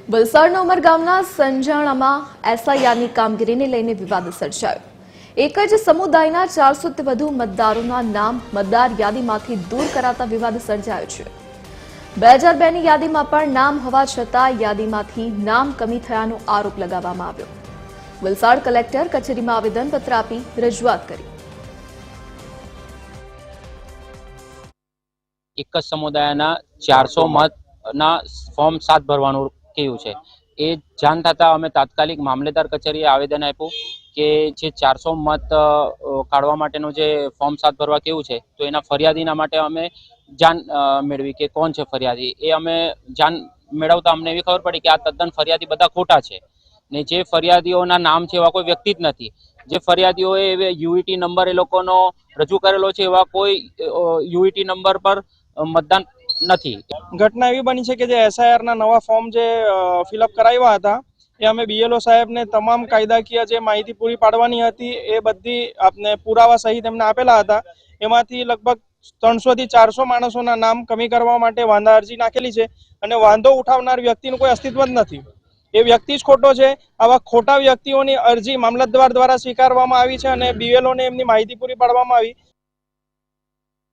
વલસાડના ઉમરગામના સંજાણામાં એસઆઈઆરની કામગીરીને લઈને વિવાદ સર્જાયો। એક જ સમુદાયના 400થી વધુ મતદારોના નામ મતદાર યાદીમાંથી દૂર કરાતા વિવાદ સર્જાયો છે। 2002ની યાદીમાં પણ નામ હોવા છતાં યાદીમાંથી નામ કમી થયાનો આરોપ લગાવવામાં આવ્યો। વલસાડ કલેક્ટર કચેરીમાં આવેદનપત્ર આપી રજૂઆત કરી। એક જ સમુદાયના 400 મતના ફોર્મ 7 ભરવાનું કહ્યું છે। એ જાણ થતાં અમે તાત્કાલિક મામલેદાર કચેરીએ આવેદન આપ્યું કે જે 400 મત કાઢવા માટેનું જે ફોર્મ 7 ભરવા કેવું છે તો એના ફરિયાદીના માટે અમે જાણ મેળવી કે કોણ છે ફરિયાદી। એ અમે જાણ મેળવતા અમને એવી ખબર પડી કે આ તદ્દન ફરિયાદી બધા ખોટા છે ને જે ફરિયાદીઓના નામ છે એવા કોઈ વ્યક્તિ જ નથી। જે ફરિયાદીઓએ યુઈટી નંબર એ લોકોનો રજૂ કરેલો છે એવા કોઈ યુઈટી નંબર પર મતદાન નથી। ઘટના એવી બની છે કે જે એસઆઈઆરના નવા ફોર્મ જે ફિલઅપ કરાવ્યા હતા એ અમે બીએલઓ સાહેબને તમામ કાયદાકીય જે માહિતી પૂરી પાડવાની હતી એ બધી આપને પુરાવા સહિત એમને આપેલા હતા। એમાંથી લગભગ 300 થી 400 માણસોના નામ કમી કરવા માટે વાંધા અરજી નાખેલી છે અને વાંધો ઉઠાવનાર વ્યક્તિનું કોઈ અસ્તિત્વ જ નથી। એ વ્યક્તિ જ ખોટો છે। આવા ખોટા વ્યક્તિઓની અરજી મામલતદાર દ્વારા સ્વીકારવામાં આવી છે અને બીએલઓને એમની માહિતી પૂરી પાડવામાં આવી